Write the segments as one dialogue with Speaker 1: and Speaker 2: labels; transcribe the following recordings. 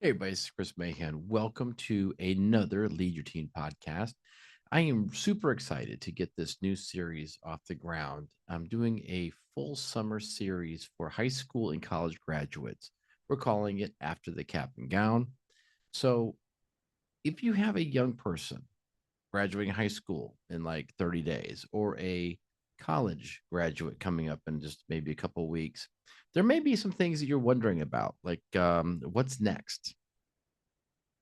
Speaker 1: Hey, everybody, it's Chris Mahan. Welcome to another Lead Your Teen podcast. I am super excited to get this new series off the ground. I'm doing a full summer series for high school and college graduates. We're calling it After the Cap and Gown. So, if you have a young person graduating high school in like 30 days or a college graduate coming up in just maybe a couple weeks, there may be some things that you're wondering about, like what's next?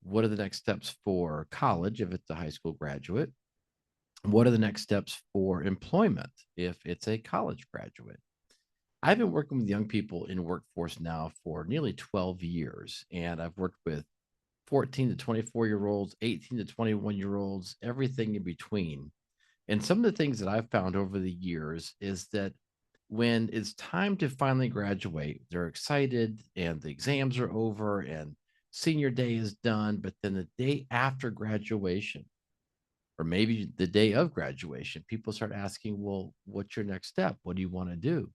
Speaker 1: What are the next steps for college if it's a high school graduate? What are the next steps for employment if it's a college graduate? I've been working with young people in workforce now for nearly 12 years, and I've worked with 14 to 24-year olds, 18 to 21-year olds, everything in between. And some of the things that I've found over the years is that when it's time to finally graduate, they're excited and the exams are over and senior day is done. But then the day after graduation, or maybe the day of graduation, people start asking, well, what's your next step? What do you want to do?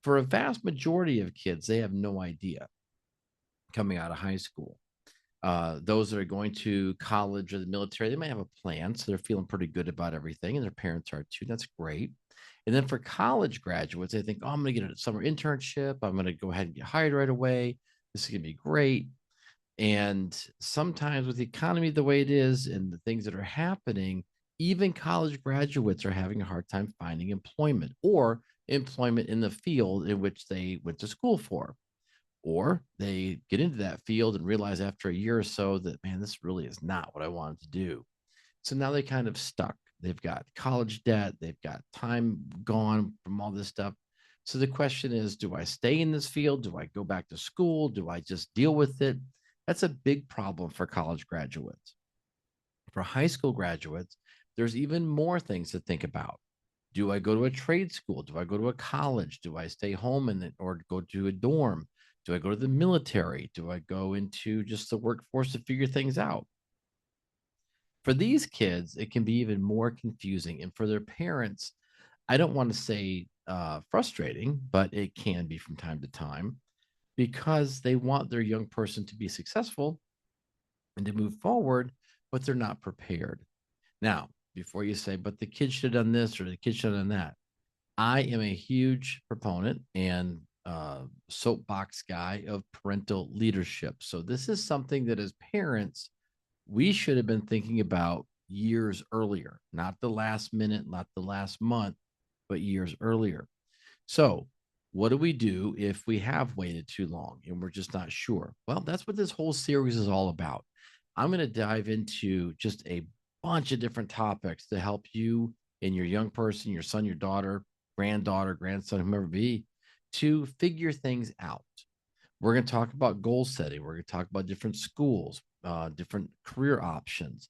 Speaker 1: For a vast majority of kids, they have no idea coming out of high school. Those that are going to college or the military, they might have a plan. So they're feeling pretty good about everything, and their parents are too. That's great. And then for college graduates, they think, oh, I'm going to get a summer internship. I'm going to go ahead and get hired right away. This is going to be great. And sometimes with the economy the way it is and the things that are happening, even college graduates are having a hard time finding employment or employment in the field in which they went to school for. Or they get into that field and realize after a year or so that, man, this really is not what I wanted to do. So now they kind of stuck. They've got college debt, they've got time gone from all this stuff. So the question is, do I stay in this field? Do I go back to school? Do I just deal with it? That's a big problem for college graduates. For high school graduates, there's even more things to think about. Do I go to a trade school? Do I go to a college? Do I stay home or go to a dorm? Do I go to the military? Do I go into just the workforce to figure things out? For these kids, it can be even more confusing. And for their parents, I don't want to say frustrating, but it can be from time to time because they want their young person to be successful and to move forward, but they're not prepared. Now, before you say, but the kid should have done this or the kid should have done that, I am a huge proponent and soapbox guy of parental leadership. So this is something that as parents, we should have been thinking about years earlier, not the last minute, not the last month, but years earlier. So, what do we do if we have waited too long and we're just not sure? Well, that's what this whole series is all about. I'm going to dive into just a bunch of different topics to help you and your young person, your son, your daughter, grandson, whomever be, to figure things out. We're going to talk about goal setting. We're going to talk about different schools, different career options.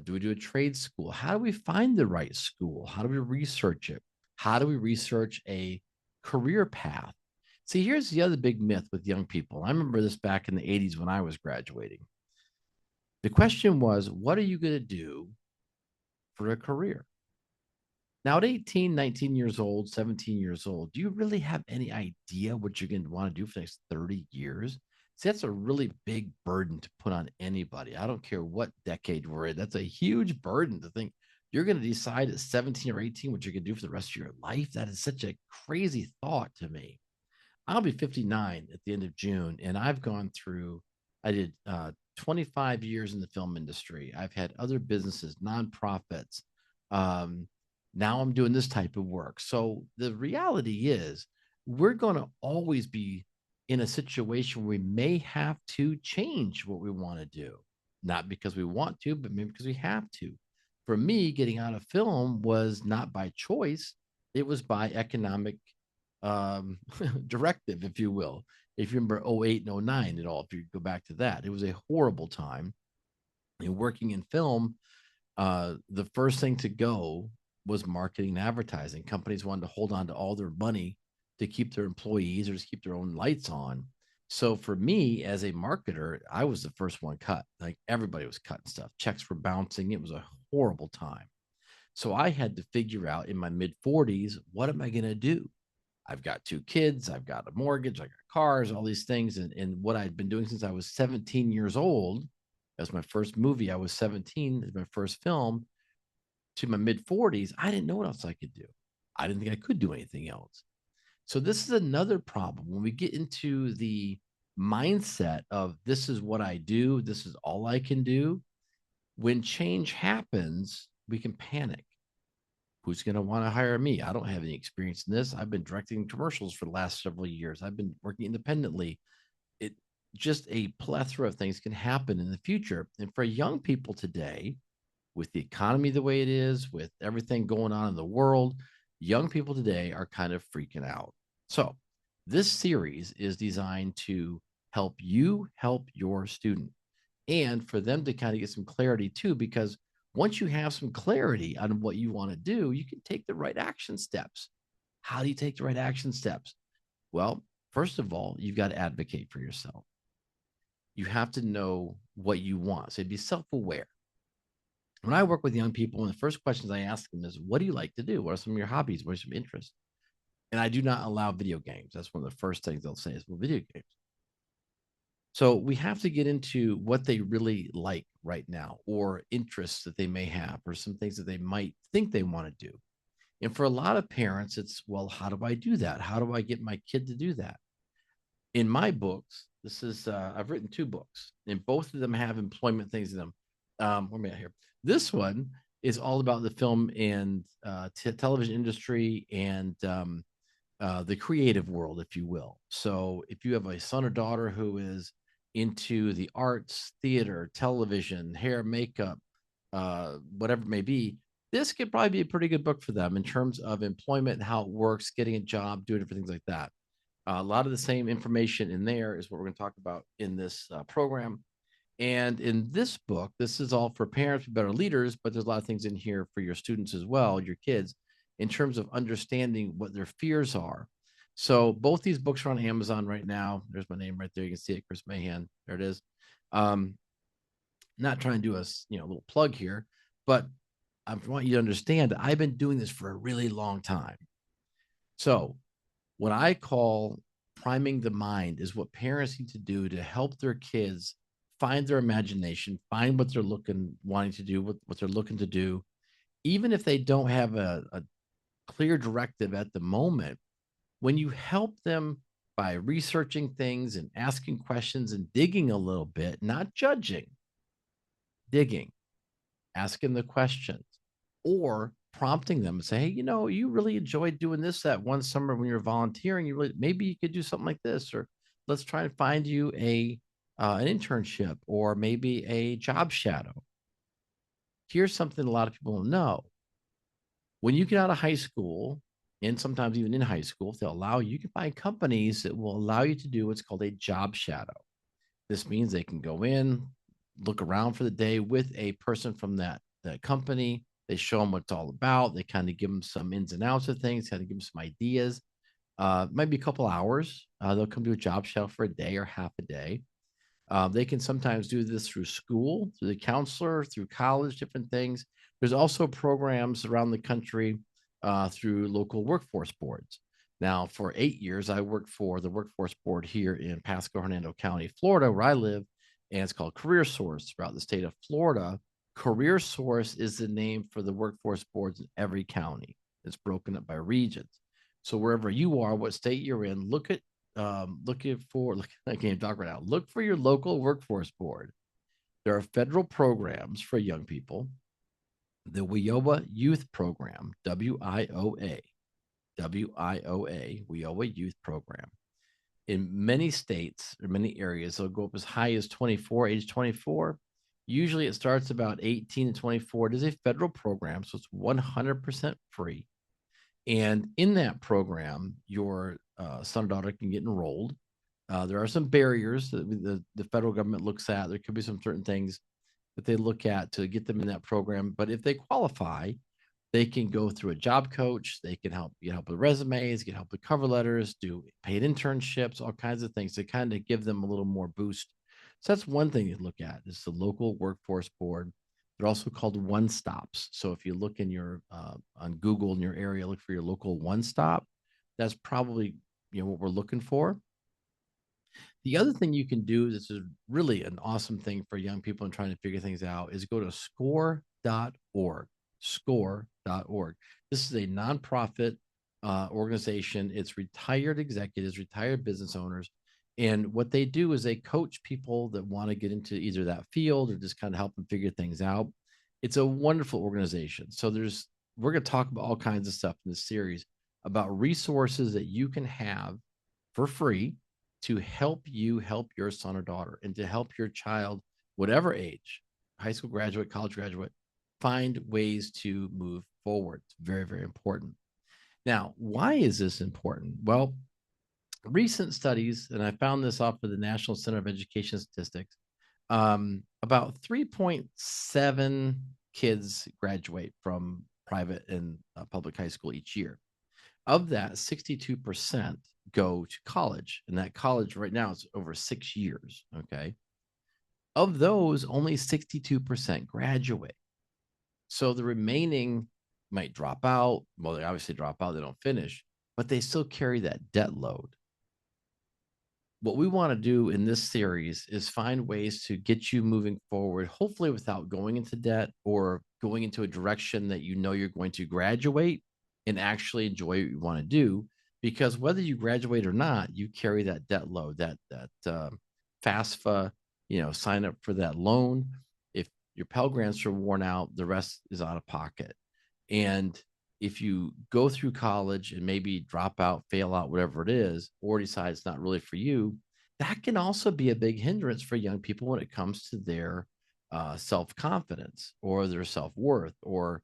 Speaker 1: Do we do a trade school? How do we find the right school? How do we research it? How do we research a career path? See, here's the other big myth with young people. I remember this back in the 80s when I was graduating. The question was, what are you going to do for a career? Now, at 18, 19 years old, 17 years old, do you really have any idea what you're going to want to do for the next 30 years? See, that's a really big burden to put on anybody. I don't care what decade we're in. That's a huge burden to think you're going to decide at 17 or 18 what you're going to do for the rest of your life. That is such a crazy thought to me. I'll be 59 at the end of June, and I've gone through, I did 25 years in the film industry. I've had other businesses, nonprofits. Um, Now I'm doing this type of work. So the reality is, we're going to always be in a situation where we may have to change what we want to do, not because we want to, but maybe because we have to. For me, getting out of film was not by choice, it was by economic directive, if you will. If you remember '08 and '09 at all, if you go back to that, it was a horrible time. And working in film, the first thing to go was marketing and advertising. Companies wanted to hold on to all their money to keep their employees or just keep their own lights on. So for me as a marketer, I was the first one cut. Like everybody was cutting stuff. Checks were bouncing. It was a horrible time. So I had to figure out in my mid 40s, what am I going to do? I've got 2 kids, I've got a mortgage, I got cars, all these things. And what I'd been doing since I was 17 years old, as my first movie, I was 17, as my first film, to my mid 40s, I didn't know what else I could do. I didn't think I could do anything else. So this is another problem when we get into the mindset of this is what I do, this is all I can do. When change happens, we can panic. Who's going to want to hire me? I don't have any experience in this. I've been directing commercials for the last several years. I've been working independently. It just a plethora of things can happen in the future. And for young people today, with the economy the way it is, with everything going on in the world, young people today are kind of freaking out. So, this series is designed to help you help your student and for them to kind of get some clarity too, because once you have some clarity on what you want to do, you can take the right action steps. How do you take the right action steps? Well, first of all, you've got to advocate for yourself. You have to know what you want. So be self aware. When I work with young people, one of the first questions I ask them is, what do you like to do? What are some of your hobbies? What are some interests? And I do not allow video games. That's one of the first things they'll say is, well, video games. So we have to get into what they really like right now, or interests that they may have, or some things that they might think they want to do. And for a lot of parents, it's, well, how do I do that? How do I get my kid to do that? In my books, this is, I've written 2 books, and both of them have employment things in them. Where am I at here? This one is all about the film and television industry and the creative world, if you will. So if you have a son or daughter who is into the arts, theater, television, hair, makeup, whatever it may be, this could probably be a pretty good book for them in terms of employment and how it works, getting a job, doing different things like that. A lot of the same information in there is what we're going to talk about in this program. And in this book, this is all for parents, better leaders, but there's a lot of things in here for your students as well, your kids, in terms of understanding what their fears are. So both these books are on Amazon right now. There's my name right there. You can see it, Chris Mahan. There it is. Um, Not trying to do a little plug here, but I want you to understand that I've been doing this for a really long time. So what I call priming the mind is what parents need to do to help their kids find their imagination, find what they're wanting to do, what they're looking to do, even if they don't have a clear directive at the moment. When you help them by researching things and asking questions and digging a little bit, not judging, digging, asking the questions, or prompting them and say, hey, you really enjoyed doing this that one summer when you're volunteering. Maybe you could do something like this, or let's try and find you an internship or maybe a job shadow. Here's something a lot of people don't know. When you get out of high school, and sometimes even in high school, if they'll allow you, you can find companies that will allow you to do what's called a job shadow. This means they can go in, look around for the day with a person from that company. They show them what it's all about. They kind of give them some ins and outs of things, kind of give them some ideas. Might be a couple hours. They'll come to a job shadow for a day or half a day. They can sometimes do this through school, through the counselor, through college, different things. There's also programs around the country through local workforce boards. Now, for 8 years, I worked for the workforce board here in Pasco, Hernando County, Florida, where I live, and it's called Career Source throughout the state of Florida. Career Source is the name for the workforce boards in every county. It's broken up by regions. So wherever you are, what state you're in, I can't talk right now. Look for your local workforce board. There are federal programs for young people. The WIOA Youth Program, WIOA, WIOA Youth Program. In many states or many areas, they'll go up as high as 24, age 24. Usually it starts about 18 to 24. It is a federal program, so it's 100% free. And in that program, your son or daughter can get enrolled. There are some barriers that the federal government looks at. There could be some certain things that they look at to get them in that program. But if they qualify, they can go through a job coach. They can get help with resumes, get help with cover letters, do paid internships, all kinds of things to kind of give them a little more boost. So that's one thing to look at is the local workforce board. They're also called one stops. So if you look in your on Google in your area, look for your local one stop. That's probably what we're looking for. The other thing you can do, this is really an awesome thing for young people and trying to figure things out, is go to score.org. Score.org. This is a nonprofit organization. It's retired executives, retired business owners. And what they do is they coach people that want to get into either that field or just kind of help them figure things out. It's a wonderful organization. So we're going to talk about all kinds of stuff in this series about resources that you can have for free to help you help your son or daughter and to help your child, whatever age, high school graduate, college graduate, find ways to move forward. It's very, very important. Now, why is this important? Well, recent studies, and I found this off of the National Center of Education Statistics, about 3.7 kids graduate from private and public high school each year. Of that, 62% go to college, and that college right now is over 6 years. Okay. Of those, only 62% graduate. So the remaining might drop out. Well, they obviously drop out, they don't finish, but they still carry that debt load. What we want to do in this series is find ways to get you moving forward, hopefully without going into debt or going into a direction that you're going to graduate and actually enjoy what you want to do. Because whether you graduate or not, you carry that debt load, that FAFSA, sign up for that loan. If your Pell Grants are worn out, the rest is out of pocket. And if you go through college and maybe drop out, fail out, whatever it is, or decide it's not really for you, that can also be a big hindrance for young people when it comes to their self-confidence or their self-worth, or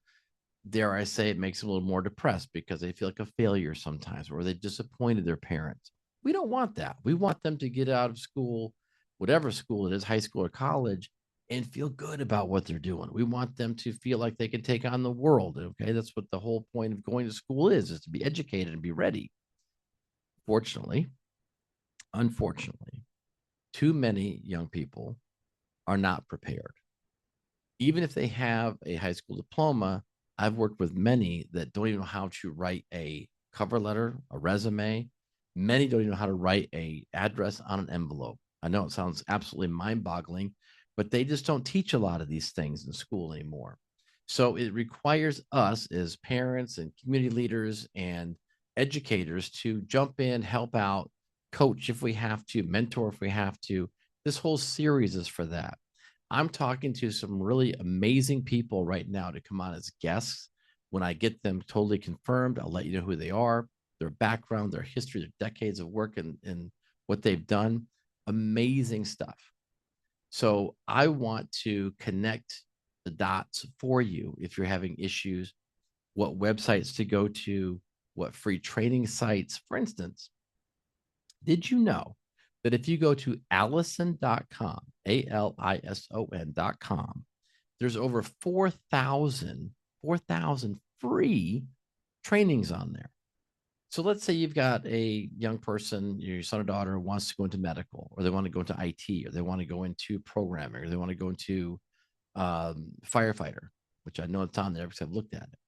Speaker 1: dare I say, it makes them a little more depressed because they feel like a failure sometimes, or they disappointed their parents. We don't want that. We want them to get out of school, whatever school it is, high school or college, and feel good about what they're doing. We want them to feel like they can take on the world. Okay. That's what the whole point of going to school is to be educated and be ready. Fortunately, unfortunately, too many young people are not prepared. Even if they have a high school diploma, I've worked with many that don't even know how to write a cover letter, a resume. Many don't even know how to write a address on an envelope. I know it sounds absolutely mind-boggling, but they just don't teach a lot of these things in school anymore. So it requires us as parents and community leaders and educators to jump in, help out, coach if we have to, mentor if we have to. This whole series is for that. I'm talking to some really amazing people right now to come on as guests. When I get them totally confirmed, I'll let you know who they are, their background, their history, their decades of work, and what they've done. Amazing stuff. So I want to connect the dots for you if you're having issues, what websites to go to, what free training sites. For instance, did you know that if you go to Alison.com, ALISON.com, there's over 4,000 free trainings on there. So let's say you've got a young person, your son or daughter wants to go into medical, or they want to go into IT, or they want to go into programming, or they want to go into firefighter, which I know it's on there because I've looked at it.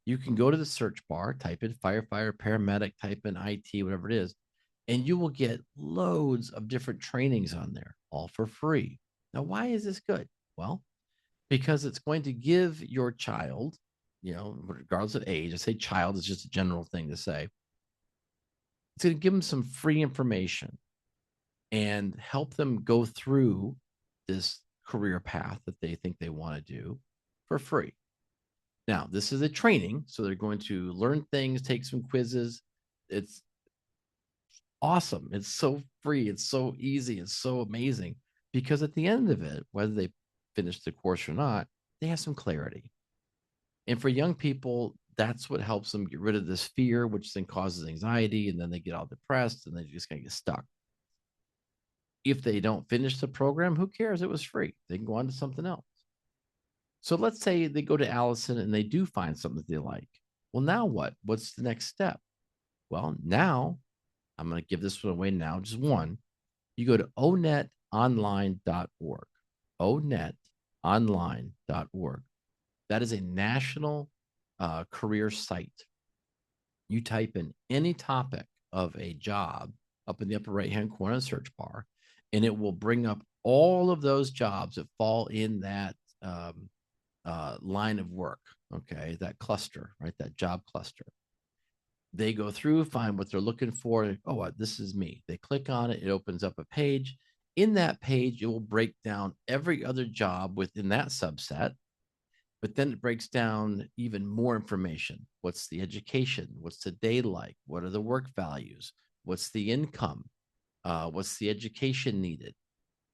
Speaker 1: You can go to the search bar, type in firefighter, paramedic, type in IT, whatever it is, and you will get loads of different trainings on there, all for free. Now, why is this good? Well, because it's going to give your child, regardless of age, I say child is just a general thing to say, it's going to give them some free information and help them go through this career path that they think they want to do for free. Now, this is a training, so they're going to learn things, take some quizzes. It's awesome. It's so free. It's so easy. It's so amazing because at the end of it, whether they finish the course or not, they have some clarity. And for young people, that's what helps them get rid of this fear, which then causes anxiety. And then they get all depressed and they just kind of get stuck. If they don't finish the program, who cares? It was free. They can go on to something else. So let's say they go to Alison and they do find something that they like. Well, now what? What's the next step? Well, now I'm going to give this one away now, just one. You go to onetonline.org. onetonline.org. That is a national career site. You type in any topic of a job up in the upper right hand corner of the search bar, and it will bring up all of those jobs that fall in that line of work. Okay, that cluster, right? That job cluster. They go through, find what they're looking for. Oh, this is me. They click on it. It opens up a page. In that page, it will break down every other job within that subset, but then it breaks down even more information. What's the education? What's the day like? What are the work values? What's the income? What's the education needed?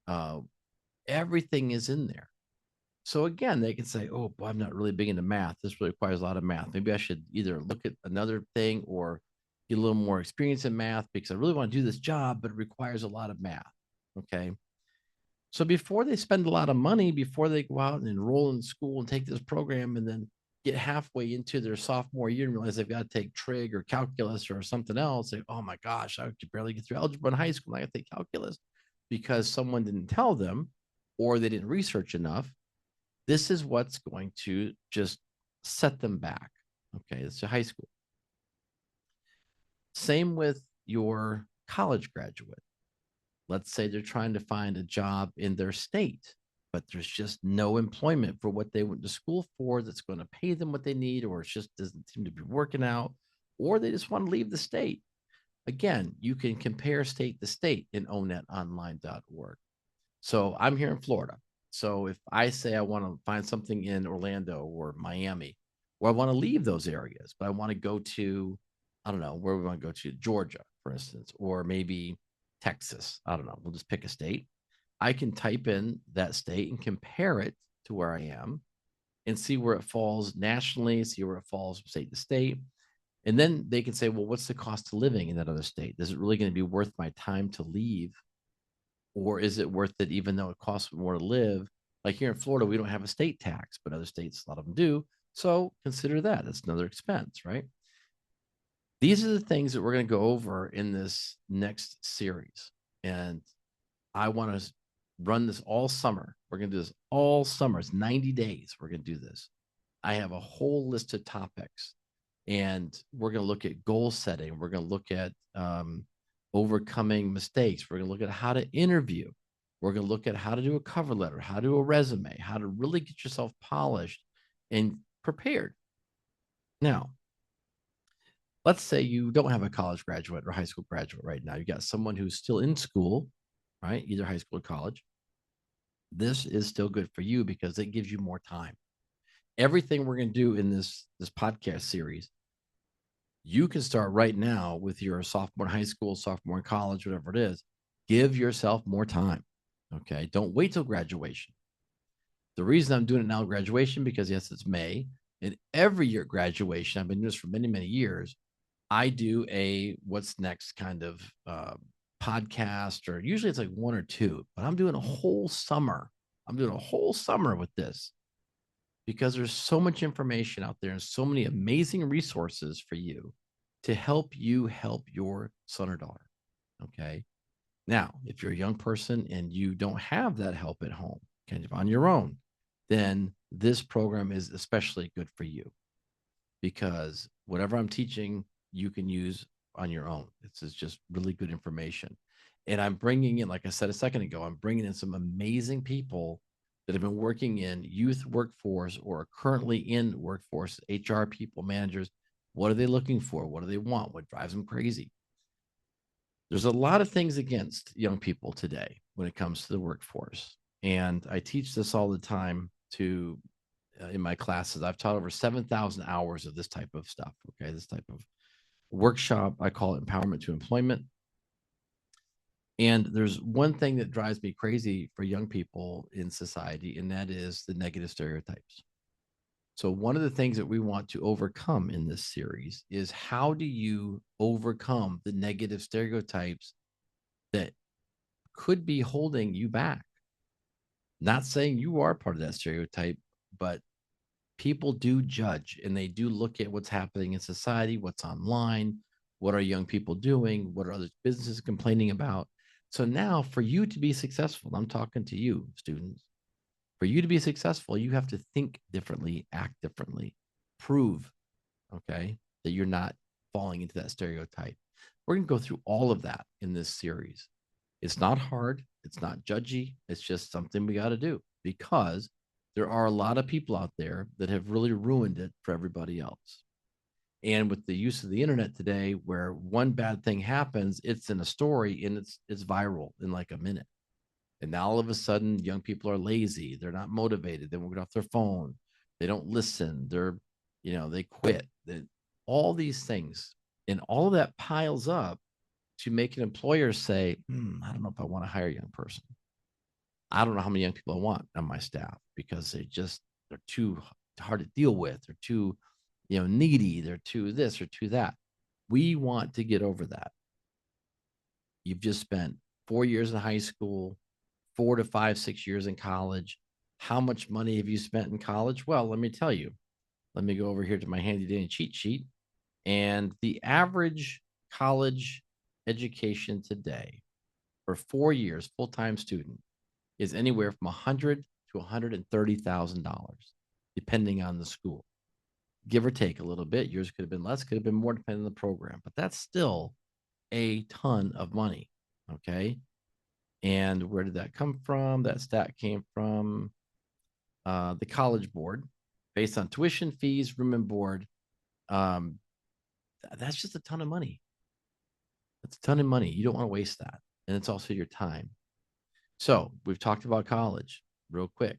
Speaker 1: Uh, Everything is in there. So again, they can say, "Oh, boy, I'm not really big into math. This really requires a lot of math. Maybe I should either look at another thing or get a little more experience in math because I really want to do this job, but it requires a lot of math." Okay. So before they spend a lot of money, before they go out and enroll in school and take this program and then get halfway into their sophomore year and realize they've got to take trig or calculus or something else, they, oh my gosh, I could barely get through algebra in high school. I got to take calculus because someone didn't tell them or they didn't research enough. This is what's going to just set them back. Okay, it's a high school. Same with your college graduate. Let's say they're trying to find a job in their state, but there's just no employment for what they went to school for that's going to pay them what they need, or it just doesn't seem to be working out, or they just want to leave the state. Again, you can compare state to state in onetonline.org. So I'm here in Florida. So if I say I want to find something in Orlando or Miami, or I want to leave those areas, but I want to go to, I don't know, where we want to go to, Georgia, for instance, or maybe Texas. I don't know. We'll just pick a state. I can type in that state and compare it to where I am and see where it falls nationally, see where it falls from state to state. And then they can say, well, what's the cost of living in that other state? Is it really going to be worth my time to leave? Or is it worth it even though it costs more to live? Like here in Florida, we don't have a state tax, but other states, a lot of them do. So consider that. It's another expense, right? These are the things that we're going to go over in this next series. And I want to run this all summer. We're going to do this all summer. It's 90 days. We're going to do this. I have a whole list of topics, and we're going to look at goal setting. We're going to look at overcoming mistakes. We're going to look at how to interview. We're going to look at how to do a cover letter, how to do a resume, how to really get yourself polished and prepared. Now, let's say you don't have a college graduate or high school graduate right now. You got someone who's still in school, right? Either high school or college. This is still good for you because it gives you more time. Everything we're going to do in this podcast series, you can start right now with your sophomore in high school, sophomore in college, whatever it is. Give yourself more time. Okay. Don't wait till graduation. The reason I'm doing it now, graduation, because yes, it's May. And every year graduation, I've been doing this for many, many years. I do a what's next kind of podcast, or usually it's like one or two, but I'm doing a whole summer. I'm doing a whole summer with this because there's so much information out there and so many amazing resources for you to help you help your son or daughter. Okay. Now, if you're a young person and you don't have that help at home, kind of on your own, then this program is especially good for you because whatever I'm teaching, you can use on your own. It's just really good information. And I'm bringing in, like I said a second ago, I'm bringing in some amazing people that have been working in youth workforce or are currently in workforce, HR people, managers. What are they looking for? What do they want? What drives them crazy? There's a lot of things against young people today when it comes to the workforce. And I teach this all the time to in my classes. I've taught over 7,000 hours of this type of stuff. Okay. This type of workshop. I call it Empowerment to Employment. And there's one thing that drives me crazy for young people in society, and that is the negative stereotypes. So, one of the things that we want to overcome in this series is how do you overcome the negative stereotypes that could be holding you back? Not saying you are part of that stereotype, but people do judge and they do look at what's happening in society, what's online, what are young people doing, what are other businesses complaining about. So now for you to be successful, I'm talking to you, students, for you to be successful, you have to think differently, act differently, prove, okay, that you're not falling into that stereotype. We're going to go through all of that in this series. It's not hard. It's not judgy. It's just something we got to do because there are a lot of people out there that have really ruined it for everybody else. And with the use of the internet today, where one bad thing happens, it's in a story and it's viral in like a minute. And now all of a sudden, young people are lazy. They're not motivated. They won't get off their phone. They don't listen. They quit. All these things. And all of that piles up to make an employer say, I don't know if I want to hire a young person. I don't know how many young people I want on my staff because they're too hard to deal with. They're too, needy. They're too this or too that. We want to get over that. You've just spent 4 years in high school, 4 to 5, 6 years in college. How much money have you spent in college? Well, let me tell you. Let me go over here to my handy dandy cheat sheet. And the average college education today for 4 years, full-time student, is anywhere from $100,000 to $130,000, depending on the school. Give or take a little bit. Yours could have been less, could have been more, depending on the program, but that's still a ton of money. Okay. And where did that come from? That stat came from the College Board based on tuition, fees, room and board. That's just a ton of money. That's a ton of money. You don't want to waste that. And it's also your time. So we've talked about college real quick.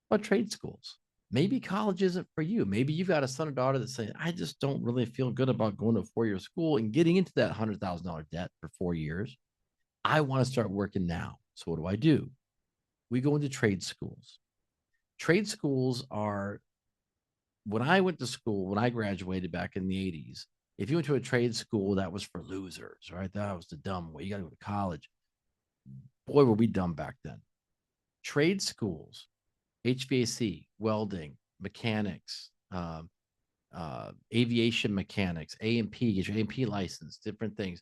Speaker 1: What about trade schools? Maybe college isn't for you. Maybe you've got a son or daughter that's saying, I just don't really feel good about going to a 4-year school and getting into that $100,000 debt for 4 years. I want to start working now. So what do? We go into trade schools. Trade schools are, when I went to school, when I graduated back in the 80s, if you went to a trade school, that was for losers, right? That was the dumb way. You got to go to college. Boy, were we dumb back then. Trade schools, HVAC, welding, mechanics, aviation mechanics, A&P, get your A&P license, different things.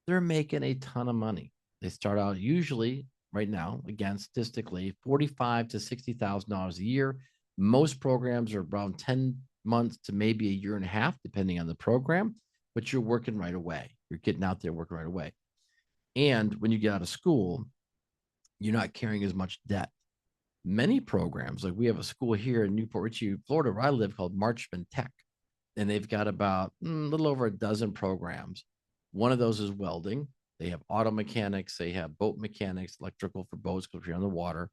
Speaker 1: They're making a ton of money. They start out usually right now, again, statistically, $45,000 to $60,000 a year. Most programs are around 10 months to maybe a year and a half, depending on the program, but you're working right away. You're getting out there working right away. And when you get out of school, you're not carrying as much debt. Many programs, like we have a school here in Newport Richey, Florida, where I live, called Marchman Tech, and they've got about a little over a dozen programs. One of those is welding. They have auto mechanics. They have boat mechanics, electrical for boats because you're on the water.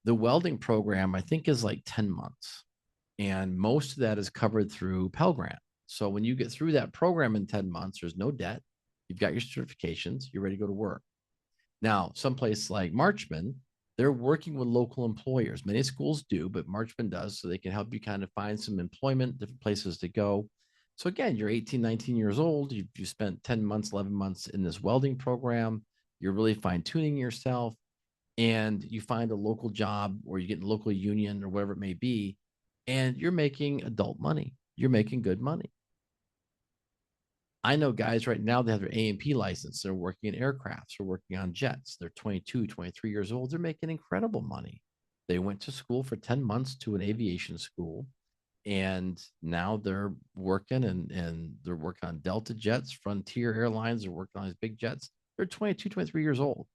Speaker 1: The welding program, I think, is like 10 months. And most of that is covered through Pell Grant. So when you get through that program in 10 months, there's no debt. You've got your certifications. You're ready to go to work. Now, someplace like Marchman, they're working with local employers. Many schools do, but Marchman does, so they can help you kind of find some employment, different places to go. So again, you're 18, 19 years old. You spent 10 months, 11 months in this welding program. You're really fine tuning yourself, and you find a local job or you get a local union or whatever it may be, and you're making adult money. You're making good money. I know guys right now that have their A&P license. They're working in aircrafts. They're working on jets. They're 22, 23 years old. They're making incredible money. They went to school for 10 months to an aviation school, and now they're working and they're working on Delta jets, Frontier Airlines. They're working on these big jets. They're 22, 23 years old,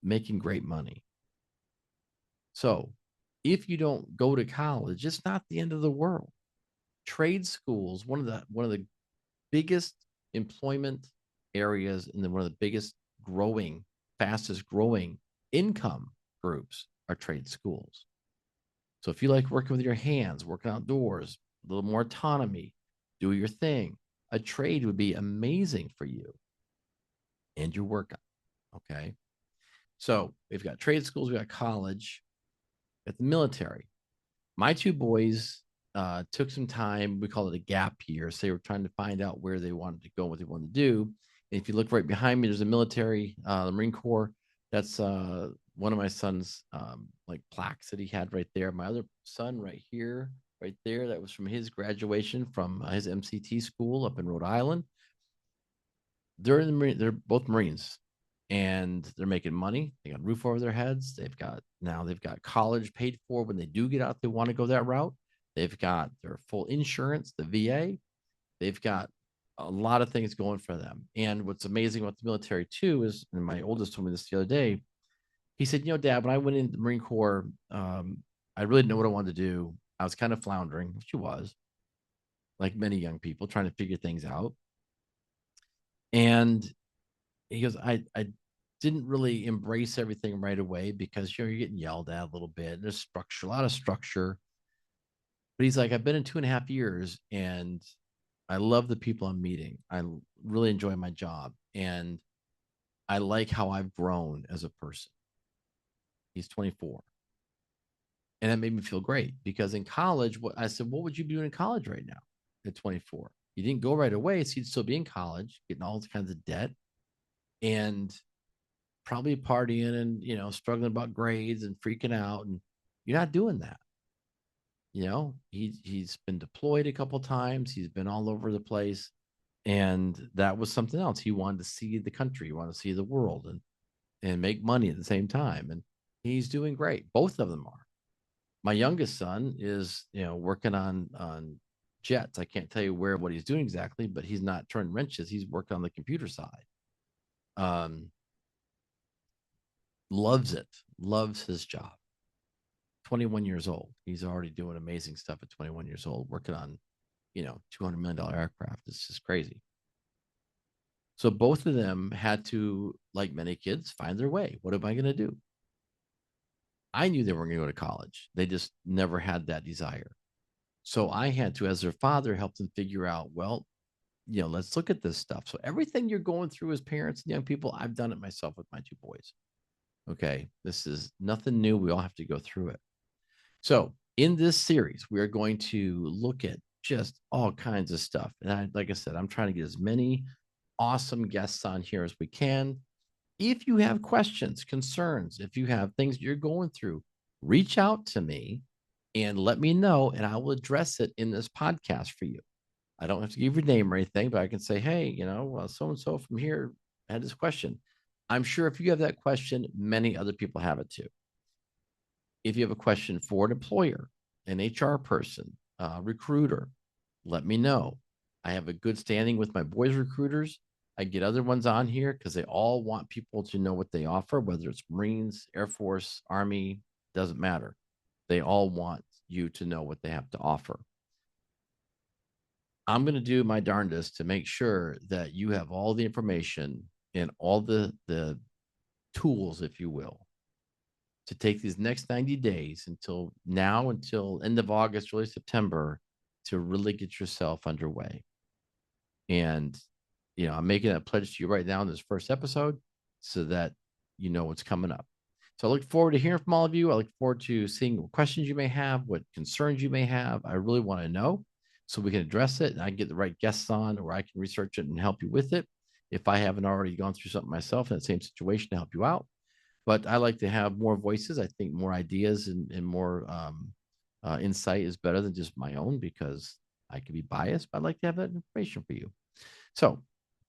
Speaker 1: making great money. So if you don't go to college, it's not the end of the world. Trade schools, one of the biggest employment areas and then one of the biggest growing, fastest growing income groups are trade schools. So if you like working with your hands, working outdoors, a little more autonomy, do your thing, a trade would be amazing for you and your work. Okay. So we've got trade schools, we've got college, at the military. My two boys took some time. We call it a gap year. So they were trying to find out where they wanted to go, what they wanted to do. And if you look right behind me, there's a military, the Marine Corps. That's one of my son's like plaques that he had right there. My other son right here, right there, that was from his graduation from his MCT school up in Rhode Island. They're in the Marine, they're both Marines, and they're making money. They got a roof over their heads. They've got college paid for when they do get out. They want to go that route. They've got their full insurance, the VA. They've got a lot of things going for them. And what's amazing about the military too is, and my oldest told me this the other day, he said, Dad, when I went into the Marine Corps, I really didn't know what I wanted to do. I was kind of floundering, which he was, like many young people, trying to figure things out. And he goes, I didn't really embrace everything right away because you're getting yelled at a little bit. There's structure, a lot of structure. But he's like, I've been in 2.5 years and I love the people I'm meeting. I really enjoy my job and I like how I've grown as a person. He's 24. And that made me feel great because in college, what I said, what would you be doing in college right now at 24? You didn't go right away, so you'd still be in college, getting all kinds of debt and probably partying and struggling about grades and freaking out. And you're not doing that. He's been deployed a couple times. He's been all over the place, and that was something else. He wanted to see the country, he wanted to see the world, and make money at the same time. And he's doing great. Both of them are. My youngest son is working on jets. I can't tell you what he's doing exactly, but he's not turning wrenches. He's working on the computer side. Um, Loves it. Loves his job. 21 years old. He's already doing amazing stuff at 21 years old, working on $200 million aircraft. It's just crazy. So both of them had to, like many kids, find their way. What am I going to do? I knew they weren't going to go to college. They just never had that desire. So I had to, as their father, help them figure out, well, let's look at this stuff. So everything you're going through as parents and young people, I've done it myself with my two boys. Okay. This is nothing new. We all have to go through it. So in this series, we are going to look at just all kinds of stuff. And like I said, I'm trying to get as many awesome guests on here as we can. If you have questions, concerns, if you have things you're going through, reach out to me and let me know, and I will address it in this podcast for you. I don't have to give your name or anything, but I can say, hey, so and so from here had this question. I'm sure if you have that question, many other people have it too. If you have a question for an employer, an HR person, a recruiter, let me know. I have a good standing with my boys recruiters. I get other ones on here because they all want people to know what they offer, whether it's Marines, Air Force, Army, doesn't matter. They all want you to know what they have to offer. I'm going to do my darndest to make sure that you have all the information and all the tools, if you will, to take these next 90 days until end of August, early September, to really get yourself underway. And, I'm making a pledge to you right now in this first episode so that you know what's coming up. So I look forward to hearing from all of you. I look forward to seeing what questions you may have, what concerns you may have. I really want to know so we can address it and I can get the right guests on, or I can research it and help you with it if I haven't already gone through something myself in the same situation to help you out. But I like to have more voices. I think more ideas and more insight is better than just my own because I can be biased, but I'd like to have that information for you. So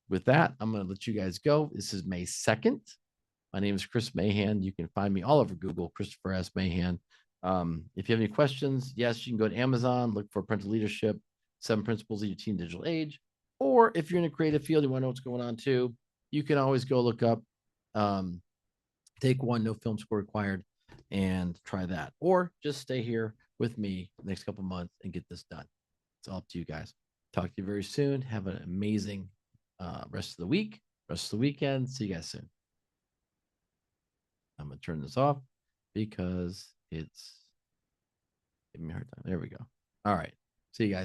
Speaker 1: with that, I'm going to let you guys go. This is May 2nd. My name is Chris Mahan. You can find me all over Google, Christopher S. Mahan. If you have any questions, yes, you can go to Amazon, look for Parental Leadership, 7 Principles of Your Teen Digital Age. Or if you're in a creative field, you want to know what's going on too, you can always go look up Take One, no film school required, and try that. Or just stay here with me the next couple months and get this done. It's all up to you guys. Talk to you very soon. Have an amazing rest of the week, rest of the weekend. See you guys soon. I'm going to turn this off because it's giving me a hard time. There we go. All right. See you guys.